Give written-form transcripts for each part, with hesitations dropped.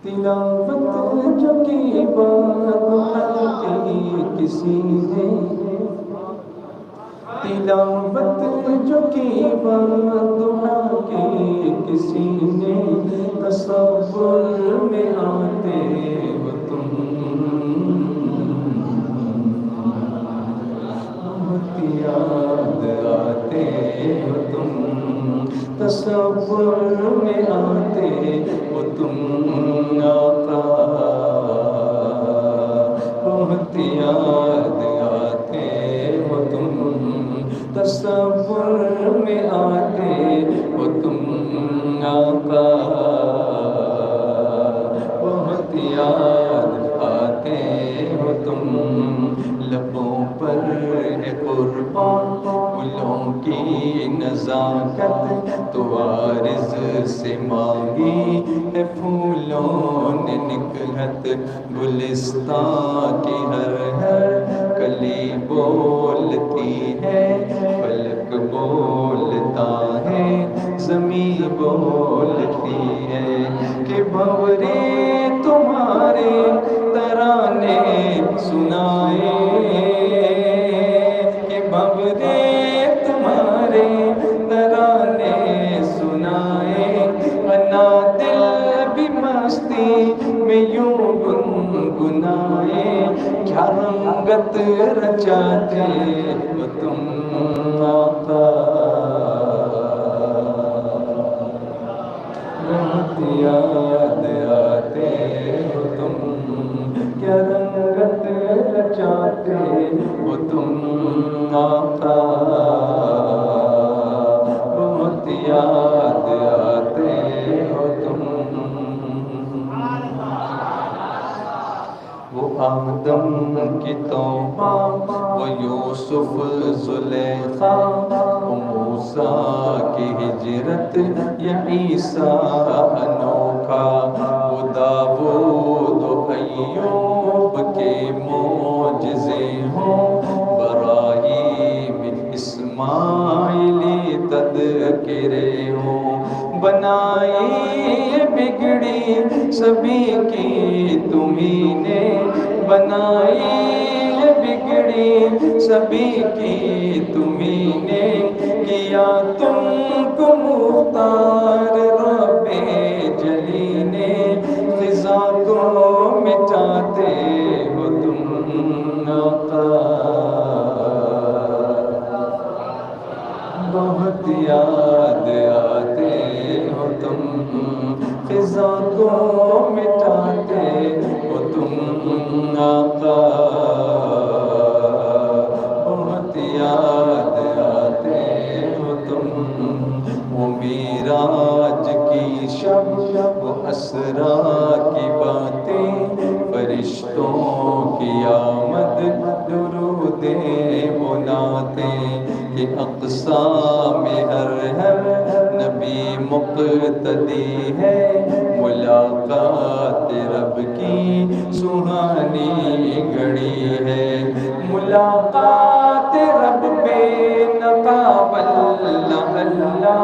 تلاوت جو کی بات کی کسی نے، تلاوت جو کی بات کی کسی نے، تصور میں آتے ہو تم، بہت یاد آتے ہو تم، تصور میں آتے ہو تم آقا، بہت یاد آتے ہو تم، تصور میں آتے ہو تم آقا، بہت یاد آتے ہو تم، لبوں پر ہے قربان پھولوں کی نزاکت، تو عارض سے مانگی ہے پھولوں نے نکہت، گلستان کی ہر کلی بولتی ہے، فلک بولتا ہے، زمین بولتی ہے، کہ بھنورے تمہارے ترانے سنائے، کہ بھنورے تمہارے ترانے سنائے، انا دل بھی مستی میں یوں گنگنائے، کیا رنگت رچاتے ہو تم آقا، بہت یاد آتے ہو تم، کیا رنگت رچاتے ہو تم آقا، بہت یاد آتے ہو تم، وہ آدم کی توبہ، وہ یوسف زلیخا، وہ موسیٰ کی ہجرت، یا عیسیٰ انوکھا، وہ داؤد و ایوب کے معجزے ہوں، ابراہیم اسماعیلی تذکرے ہوں، بنائی بگڑی سبھی کی تمہیں نے، بنائی بگڑی سبھی کی تمہیں نے، کیا تم کو مختار رب جلی نے، فضا کو مٹاتے ہو تم آقا، بہت یاد آتے ہو تم، فضا کو مٹاتے ہو تم آقا، بہت یاد آتے ہو تم، وہ معراج کی شب، وہ اسریٰ کی باتیں، فرشتوں کی آمد، درود و نعتیں، کہ اقصا میں ہر نبی مقتدی ہے، ملاقات رب کی سہانی گھڑی ہے، ملاقات رب پہ نقاب اللہ اللہ،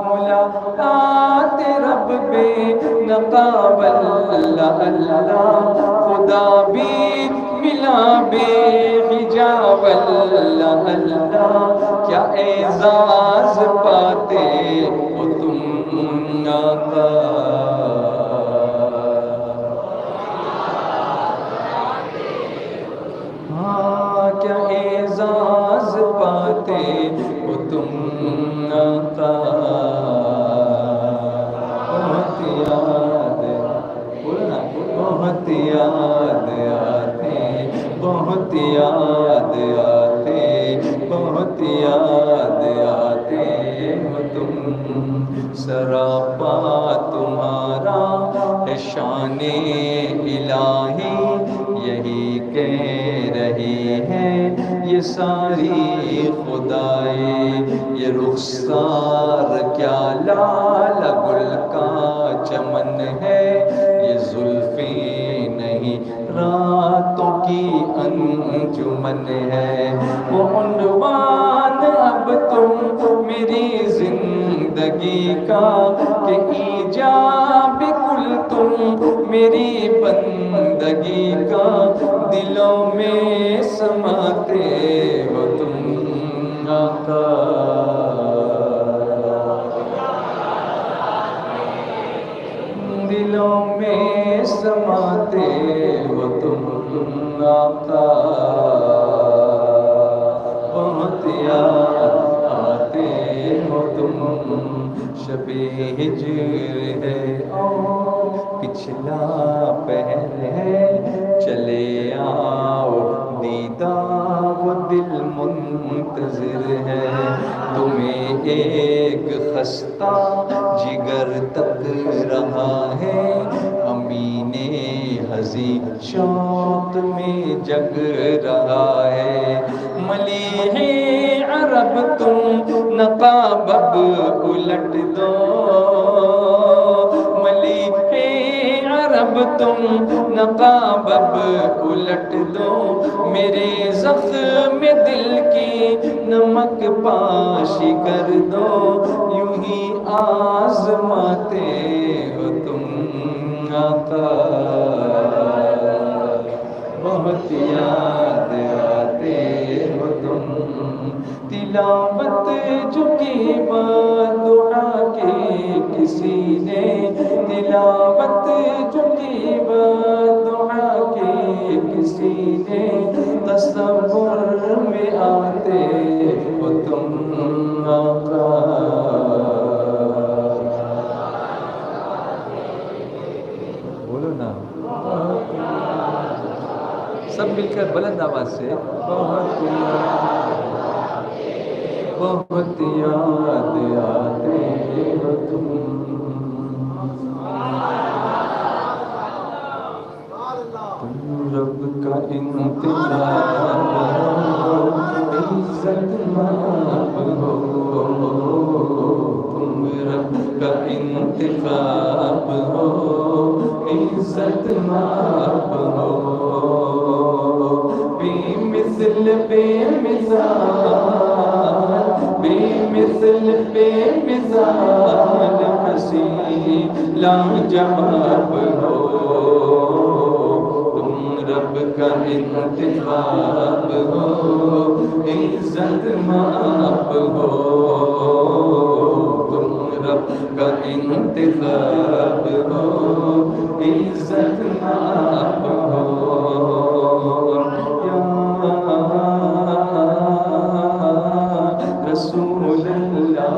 ملاقات رب پہ نقاب اللہ اللہ، خدا بھی ملا بے حجاب اللہ اللہ، کیا اعزاز پاتے ہو تم آقا، ہاں کیا اعزاز پاتے ہو تم آقا، بہت یاد، بولنا بہت یاد آتے، بہت یاد آتے، بہت یاد آتے ہو تم، سراپا تمہارا ہے شان الہی، یہی کہہ رہی ہے یہ ساری خدائی، یہ رخسار کیا لال گل کا چمن ہے، یہ زلفیں نہیں راتوں کی انجمن ہے، وہ عنوان اب تم میری زندگی کا، کہ ایجاب میری بندگی کا دلوں میں سماتے ہو تم آقا، دلوں میں سماتے ہو تم آقا، بہت یاد آتے ہو تم، شب ہجر ہے اور پچھلا پہر ہے، چلے آؤ دیدار وہ دل منتظر ہے، تمہیں ایک خستہ جگر تک رہا ہے، امین حزی شوق میں جگ رہا ہے، ملیح عرب تم نقاب اب الٹ دو، ملیح عرب تم نقاب اب الٹ دو، میرے زخم دل کی نمک پاشی کر دو، یوں ہی آزماتے ہو تم آقا، بہت یاد آتے ہو تم، تلاوت جو کی بات دعا کی کسی نے، تلاوت جو کی بات دعا کی کسی نے، تصور میں آتے ہو تم آقا، بولو نا سب مل کر بلند آواز سے، بہت بہت یاد آتے ہو تم، تم رب کا انتخاب ہو، عزت مآب ہو، تم رب کا انتخاب ہو، عزت مآب ہو، بے مثل بے مثال، بے مثل بے مثال حسین لاجواب ہو، تم رب کا انتخاب ہو، عزت مآب ہو، تم رب کا انتخاب ہو، عزت مآب ہو، یا رسول اللہ،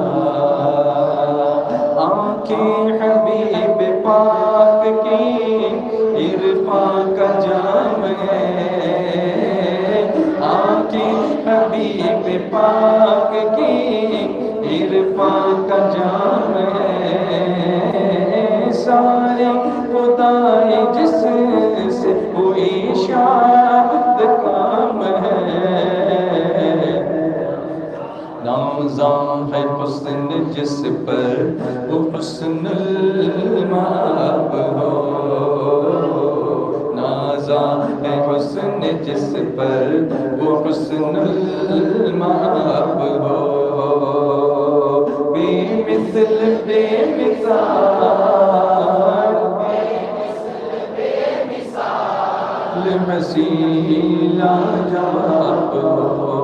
آنکھیں حبیب پاک کی عرفان کا جام ہے، آنکھیں حبیب پاک کی عرفان کا جام ہے، سارے خدائے جس سے کوئی شاد کام ہے، نازاں ہے حسن جس پر وہ حسن المآب ہو، نازاں ہے حسن جس پر وہ حسن المآب ہو، بے مثل بے مثال، حسین لاجواب ہو،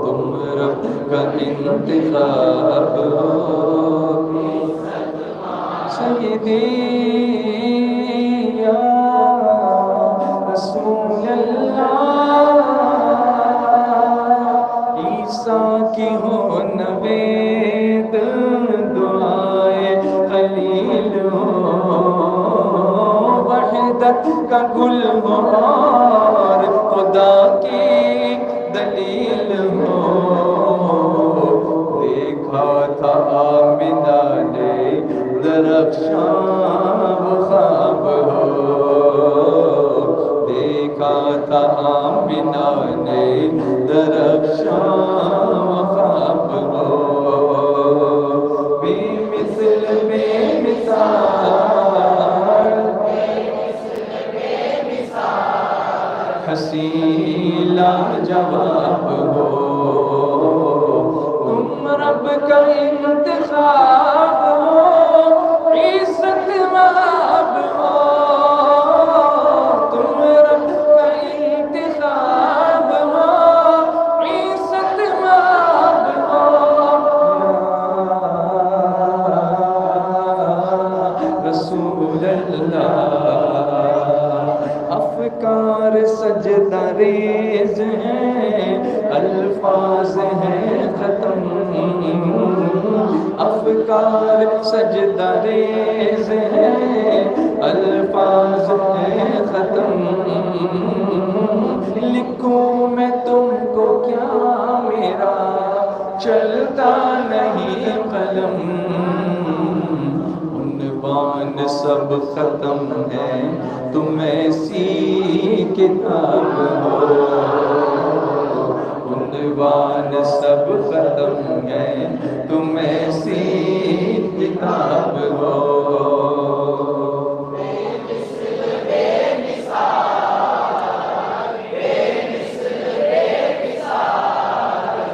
تم رب کا انتخاب ہو، سیدی یا رسول اللہ، عیسیٰ کی ہو نوید دعائے خلیل ہو، وحدت کا گل ہو اور خدا کی دلیل ہو، دیکھا تھا آمنہ نے درخشاں وہ خواب ہو، دیکھا تھا آمنہ نے درخشاں وہ خواب ہو، بے مثل بے مثال، حسین لاجواب ہو، تم رب کا انتخاب ہو، عزت سجدہ ریز ہیں، الفاظ ہیں ختم، افکار سجدہ ریز ہیں، الفاظ ہیں ختم، لکھوں میں تم کو کیا میرا چلتا نہیں قلم، عنوان سب ختم ہے تم ایسی کتاب ہو، عنوان سب ختم ہے تم ایسی کتاب ہو،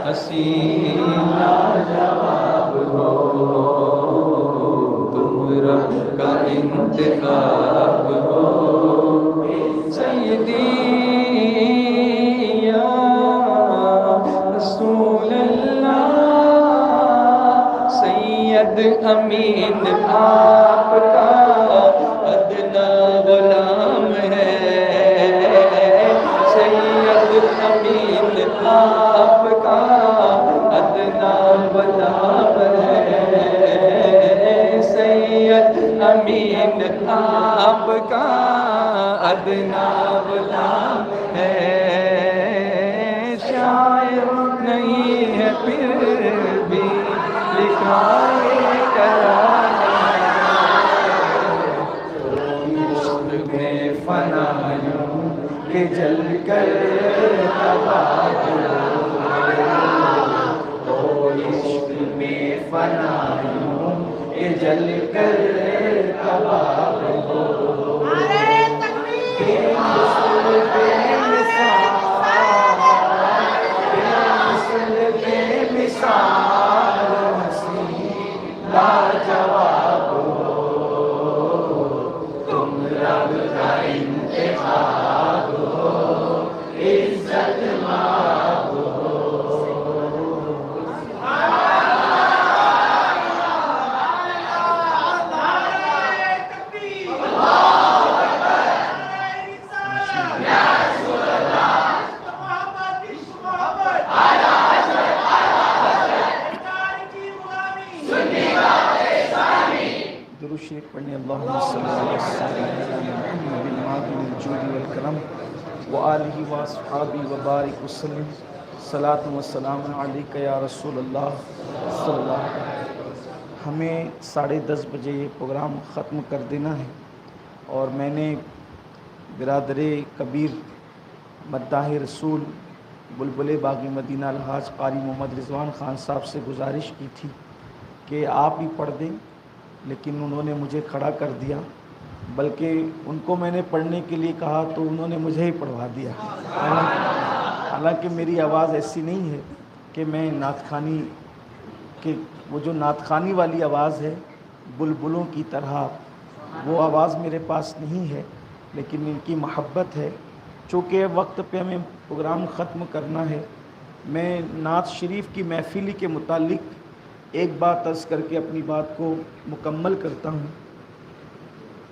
حسین لاجواب ہو، تم رب کا انتخاب ہو، سیدی یا رسول اللہ، سید امین آپ کا ادنا غلام ہے، سید امین آپ کا ادنا غلام ہے، سید امین آپ کا ادنا غلام ہے، شاعر نہیں ہے پھر بھی لکھائے کرانا، عشق میں فنا یوں کہ جل کر تباہ ہو، عشق میں فنا یوں کہ جل کر تباہ ہو، بے مثل بے مثال، بے مثال حسین لاجواب ہو، تم رب کا انتخاب ہو، عزت مآب ہو، درود شریف پڑھنے اللہم صلی اللہ علیہ محمد المعدن الجود والکرم وآلہ واصحابہ وبارک وسلم، صلاۃ و سلام علیک یا رسول اللہ صلی اللہ علیہ وسلم۔ ہمیں 10:30 بجے یہ پروگرام ختم کر دینا ہے، اور میں نے برادر کبیر مداح رسول بلبل باغ مدینہ الحاج قاری محمد رضوان خان صاحب سے گزارش کی تھی کہ آپ ہی پڑھ دیں، لیکن انہوں نے مجھے کھڑا کر دیا، بلکہ ان کو میں نے پڑھنے کے لیے کہا تو انہوں نے مجھے ہی پڑھوا دیا، حالانکہ میری آواز ایسی نہیں ہے کہ میں نعت خوانی کہ وہ جو نعت خوانی والی آواز ہے بلبلوں کی طرح وہ آواز میرے پاس نہیں ہے، لیکن ان کی محبت ہے۔ چونکہ وقت پہ ہمیں پروگرام ختم کرنا ہے، میں نعت شریف کی محفلی کے متعلق ایک بات عرض کر کے اپنی بات کو مکمل کرتا ہوں۔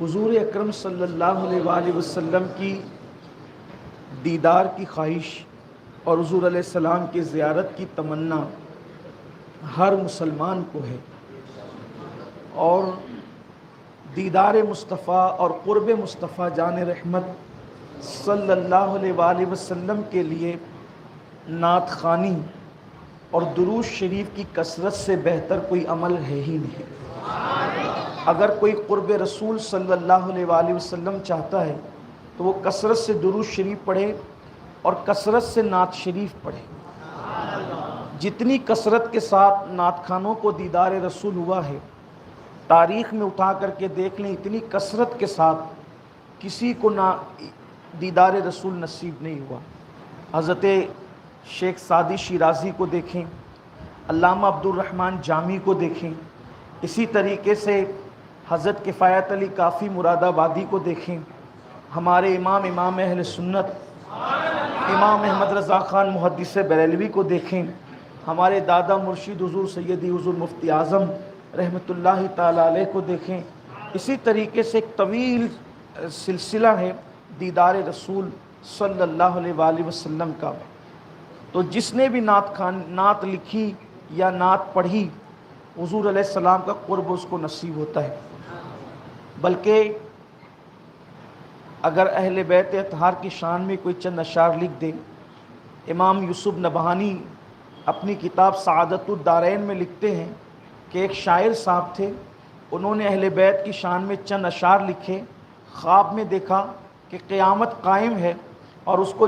حضور اکرم صلی اللہ علیہ وآلہ وسلم کی دیدار کی خواہش اور حضور علیہ السلام کی زیارت کی تمنا ہر مسلمان کو ہے، اور دیدار مصطفیٰ اور قرب مصطفیٰ جان رحمت صلی اللہ علیہ وآلہ وسلم کے لیے نعت خوانی اور درود شریف کی کثرت سے بہتر کوئی عمل ہے ہی نہیں۔ اگر کوئی قرب رسول صلی اللہ علیہ وآلہ وسلم چاہتا ہے تو وہ کثرت سے درود شریف پڑھے اور کثرت سے نعت شریف پڑھے۔ جتنی کثرت کے ساتھ نعت خوانوں کو دیدار رسول ہوا ہے، تاریخ میں اٹھا کر کے دیکھ لیں، اتنی کثرت کے ساتھ کسی کو نہ دیدار رسول نصیب نہیں ہوا۔ حضرت شیخ سعدی شیرازی کو دیکھیں، علامہ عبد الرحمن جامی کو دیکھیں، اسی طریقے سے حضرت کفایت علی کافی مراد آبادی کو دیکھیں، ہمارے امام اہل سنت امام احمد رضا خان محدث بریلوی کو دیکھیں، ہمارے دادا مرشد حضور سیدی حضور مفتی اعظم رحمۃ اللہ تعالی علیہ کو دیکھیں۔ اسی طریقے سے ایک طویل سلسلہ ہے دیدار رسول صلی اللہ علیہ وآلہ وسلم کا۔ تو جس نے بھی نعت لکھی یا نعت پڑھی، حضور علیہ السلام کا قرب اس کو نصیب ہوتا ہے۔ بلکہ اگر اہل بیت اطہار کی شان میں کوئی چند اشعار لکھ دے، امام یوسف نبہانی اپنی کتاب سعادت الدارین میں لکھتے ہیں کہ ایک شاعر صاحب تھے، انہوں نے اہل بیت کی شان میں چند اشعار لکھے، خواب میں دیکھا کہ قیامت قائم ہے اور ان کو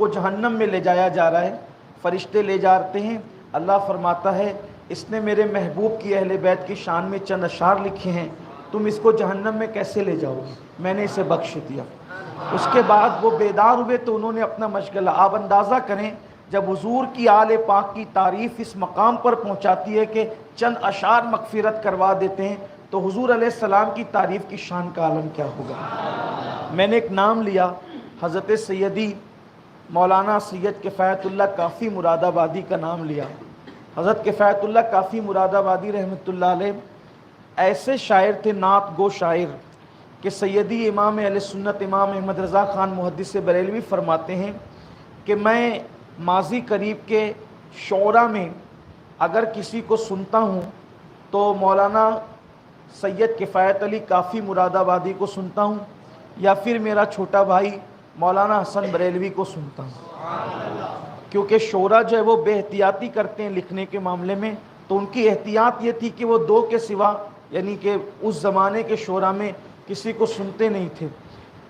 جہنم میں لے جایا جا رہا ہے، فرشتے لے جاتے ہیں، اللہ فرماتا ہے اس نے میرے محبوب کی اہل بیت کی شان میں چند اشعار لکھے ہیں، تم اس کو جہنم میں کیسے لے جاؤ گے؟ میں نے اسے بخش دیا۔ اس کے بعد وہ بیدار ہوئے تو انہوں نے اپنا مشغلہ، آپ اندازہ کریں جب حضور کی آل پاک کی تعریف اس مقام پر پہنچاتی ہے کہ چند اشعار مغفرت کروا دیتے ہیں، تو حضور علیہ السلام کی تعریف کی شان کا عالم کیا ہوگا۔ میں نے ایک نام لیا، حضرت سیدی مولانا سید کفایت اللہ کافی مراد آبادی کا نام لیا۔ حضرت کفایت اللہ کافی مراد آبادی رحمۃ اللہ علیہ ایسے شاعر تھے، نعت گو شاعر، کہ سیدی امام اہل سنت امام احمد رضا خان محدث بریلوی فرماتے ہیں کہ میں ماضی قریب کے شعراء میں اگر کسی کو سنتا ہوں تو مولانا سید کفایت علی کافی مراد آبادی کو سنتا ہوں، یا پھر میرا چھوٹا بھائی مولانا حسن بریلوی کو سنتا ہوں، کیونکہ شعراء جو ہے وہ بے احتیاطی کرتے ہیں لکھنے کے معاملے میں، تو ان کی احتیاط یہ تھی کہ وہ دو کے سوا، یعنی کہ اس زمانے کے شعراء میں کسی کو سنتے نہیں تھے۔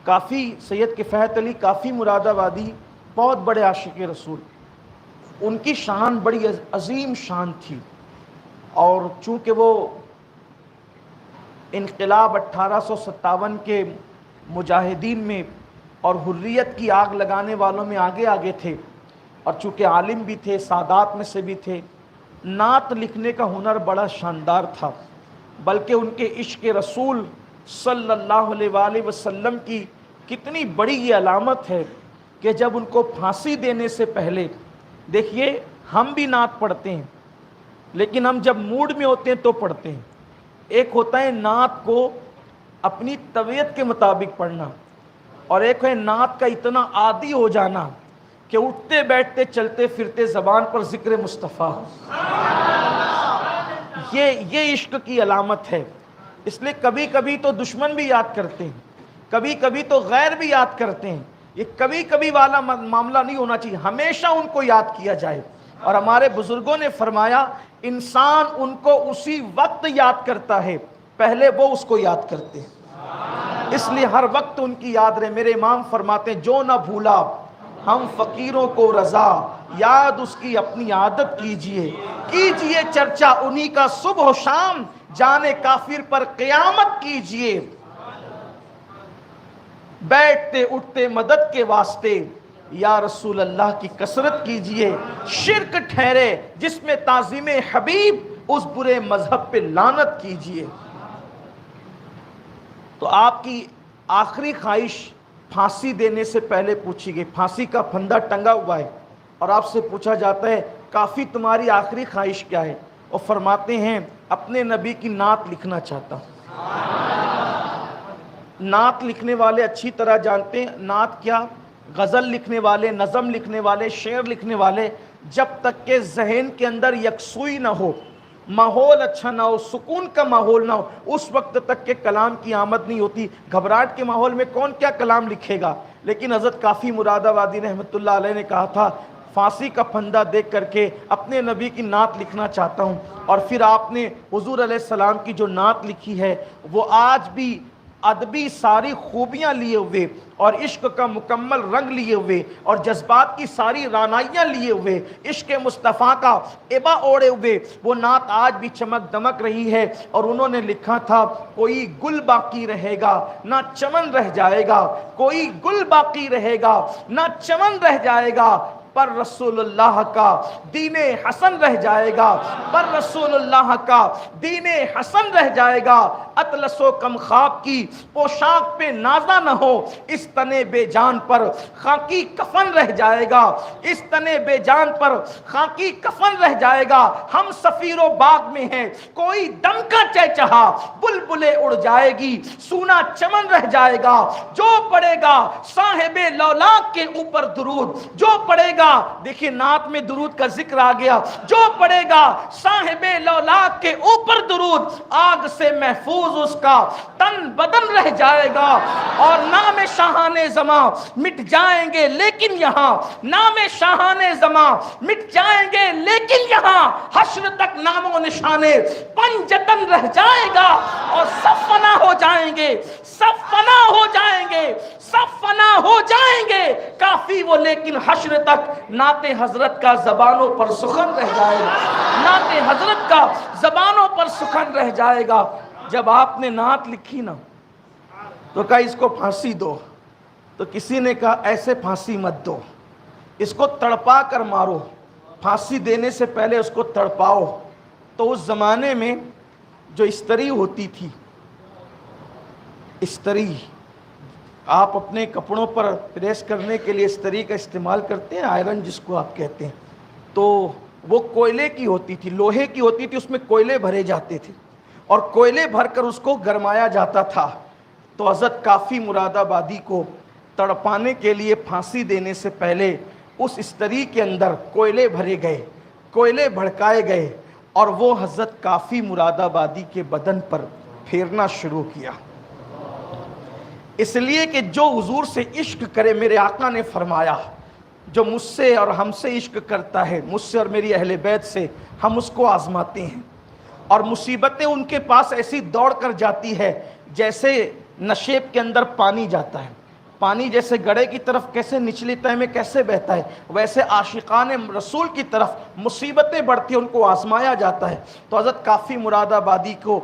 کافی سید کفایت علی کافی مراد آبادی بہت بڑے عاشق رسول، ان کی شان بڑی عظیم شان تھی، اور چونکہ وہ انقلاب 1857 کے مجاہدین میں اور حریت کی آگ لگانے والوں میں آگے تھے، اور چونکہ عالم بھی تھے، سادات میں سے بھی تھے، نعت لکھنے کا ہنر بڑا شاندار تھا، بلکہ ان کے عشق رسول صلی اللہ علیہ وآلہ وسلم کی کتنی بڑی یہ علامت ہے کہ جب ان کو پھانسی دینے سے پہلے، دیکھیے ہم بھی نعت پڑھتے ہیں لیکن ہم جب موڈ میں ہوتے ہیں تو پڑھتے ہیں، ایک ہوتا ہے نعت کو اپنی طبیعت کے مطابق پڑھنا، اور ایک ہے نعت کا اتنا عادی ہو جانا کہ اٹھتے بیٹھتے چلتے پھرتے زبان پر ذکر مصطفیٰ، یہ عشق کی علامت ہے۔ اس لیے کبھی کبھی تو دشمن بھی یاد کرتے ہیں، کبھی کبھی تو غیر بھی یاد کرتے ہیں، یہ کبھی کبھی والا معاملہ نہیں ہونا چاہیے، ہمیشہ ان کو یاد کیا جائے۔ اور ہمارے بزرگوں نے فرمایا انسان ان کو اسی وقت یاد کرتا ہے پہلے وہ اس کو یاد کرتے ہیں، اس لیے ہر وقت ان کی یاد رہے۔ میرے امام فرماتے ہیں جو نہ بھولا ہم فقیروں کو رضا، یاد اس کی اپنی عادت کیجئے چرچا انہی کا صبح و شام، جانے کافر پر قیامت کیجئے، بیٹھتے اٹھتے مدد کے واسطے یا رسول اللہ کی کثرت کیجئے، شرک ٹھہرے جس میں تعظیم حبیب اس برے مذہب پہ لعنت کیجئے۔ تو آپ کی آخری خواہش پھانسی دینے سے پہلے پوچھی گئی، پھانسی کا پھندا ٹنگا ہوا ہے اور آپ سے پوچھا جاتا ہے کافی تمہاری آخری خواہش کیا ہے؟ اور فرماتے ہیں اپنے نبی کی نعت لکھنا چاہتا ہوں۔ نعت لکھنے والے اچھی طرح جانتے ہیں نعت کیا، غزل لکھنے والے، نظم لکھنے والے، شعر لکھنے والے جب تک کہ ذہن کے اندر یکسوئی نہ ہو، ماحول اچھا نہ ہو، سکون کا ماحول نہ ہو، اس وقت تک کہ کلام کی آمد نہیں ہوتی۔ گھبراہٹ کے ماحول میں کون کیا کلام لکھے گا؟ لیکن حضرت کافی مراد آبادی رحمۃ اللہ علیہ نے کہا تھا پھانسی کا پھندا دیکھ کر کے اپنے نبی کی نعت لکھنا چاہتا ہوں، اور پھر آپ نے حضور علیہ السلام کی جو نعت لکھی ہے وہ آج بھی ادبی ساری خوبیاں لیے ہوئے اور عشق کا مکمل رنگ لیے ہوئے اور جذبات کی ساری رانائیاں لیے ہوئے، عشق مصطفیٰ کا عبا اوڑے ہوئے وہ نعت آج بھی چمک دمک رہی ہے۔ اور انہوں نے لکھا تھا کوئی گل باقی رہے گا نہ چمن رہ جائے گا، کوئی گل باقی رہے گا نہ چمن رہ جائے گا، پر رسول اللہ کا دین حسن رہ جائے گا، پر رسول اللہ کا دین حسن رہ جائے گا۔ اطلس و کم خواب کی پوشاک پہ نازا نہ ہو، اس تنے بے جان پر خاکی کفن رہ جائے گا، اس تنے بے جان پر خاکی کفن رہ جائے گا۔ ہم سفیر و باغ میں ہیں، کوئی دم کا چہچہا بلبلیں اڑ جائے گی، سونا چمن رہ جائے گا۔ جو پڑھے گا صاحب لولاک کے اوپر درود، جو پڑھے گا، دیکھیں نعت میں درود کا ذکر آ گیا، جو پڑھے گا صاحب لولاک کے اوپر درود، آگ سے محفوظ اس کا تن بدن رہ جائے گا۔ اور نام شاہان زماں مٹ جائیں گے لیکن یہاں، نام شاہان زماں مٹ جائیں گے لیکن یہاں حشر تک نام و نشانے پنجتن رہ جائے گا، اور سب فنا ہو جائیں گے، سب فنا ہو جائیں گے، سب فنا ہو جائیں گے۔ کافی وہ لیکن حشر تک نعت حضرت کا زبانوں پر سخن رہ جائے گا، نعت حضرت کا زبانوں پر سخن رہ جائے گا۔ جب آپ نے نعت لکھی نا تو کہا اس کو پھانسی دو، تو کسی نے کہا ایسے پھانسی مت دو، اس کو تڑپا کر مارو، پھانسی دینے سے پہلے اس کو تڑپاؤ۔ تو اس زمانے میں جو استری ہوتی تھی، استری آپ اپنے کپڑوں پر پریس کرنے کے لیے استری کا استعمال کرتے ہیں، آئرن جس کو آپ کہتے ہیں، تو وہ کوئلے کی ہوتی تھی، لوہے کی ہوتی تھی، اس میں کوئلے بھرے جاتے تھے اور کوئلے بھر کر اس کو گرمایا جاتا تھا۔ تو حضرت کافی مراد آبادی کو تڑپانے کے لیے پھانسی دینے سے پہلے اس استری کے اندر کوئلے بھرے گئے، کوئلے بھڑکائے گئے، اور وہ حضرت کافی مراد آبادی کے بدن پر پھیرنا شروع کیا، اس لیے کہ جو حضور سے عشق کرے، میرے آقا نے فرمایا جو مجھ سے اور ہم سے عشق کرتا ہے، مجھ سے اور میری اہل بیت سے، ہم اس کو آزماتے ہیں، اور مصیبتیں ان کے پاس ایسی دوڑ کر جاتی ہے جیسے نشیب کے اندر پانی جاتا ہے، پانی جیسے گڑھے کی طرف کیسے نچلی تہہ میں کیسے بہتا ہے، ویسے عاشقان رسول کی طرف مصیبتیں بڑھتی ہیں، ان کو آزمایا جاتا ہے۔ تو حضرت کافی مراد آبادی کو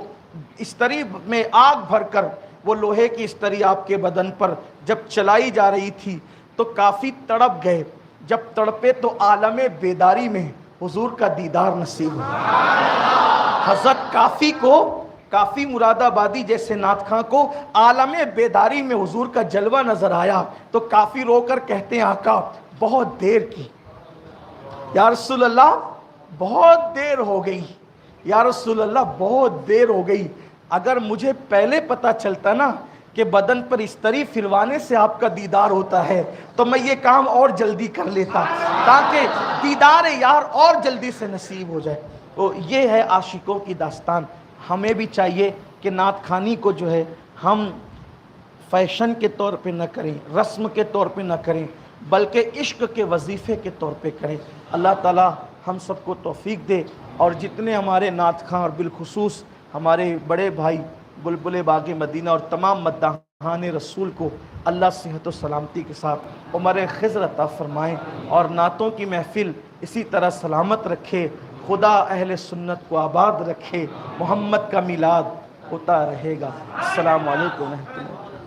استری میں آگ بھر کر، وہ لوہے کی استری آپ کے بدن پر جب چلائی جا رہی تھی تو کافی تڑپ گئے، جب تڑپے تو عالم بیداری میں حضور کا دیدار نصیب ہوا۔ حضرت کافی کو، کافی مراد آبادی جیسے نعت خواں کو عالم بیداری میں حضور کا جلوہ نظر آیا، تو کافی رو کر کہتے ہیں آقا بہت دیر کی، یا رسول اللہ بہت دیر ہو گئی، یا رسول اللہ بہت دیر ہو گئی، اگر مجھے پہلے پتہ چلتا نا کہ بدن پر استری پھروانے سے آپ کا دیدار ہوتا ہے تو میں یہ کام اور جلدی کر لیتا تاکہ دیدار یار اور جلدی سے نصیب ہو جائے۔ تو یہ ہے عاشقوں کی داستان۔ ہمیں بھی چاہیے کہ نعت خوانی کو جو ہے ہم فیشن کے طور پہ نہ کریں، رسم کے طور پہ نہ کریں، بلکہ عشق کے وظیفے کے طور پہ کریں۔ اللہ تعالی ہم سب کو توفیق دے، اور جتنے ہمارے نعت خواں اور بالخصوص ہمارے بڑے بھائی بلبل باغ مدینہ اور تمام مداحان رسول کو اللہ صحت و سلامتی کے ساتھ عمر خضر عطا فرمائیں، اور نعتوں کی محفل اسی طرح سلامت رکھے۔ خدا اہل سنت کو آباد رکھے، محمد کا میلاد ہوتا رہے گا۔ السلام علیکم ورحمۃ اللہ۔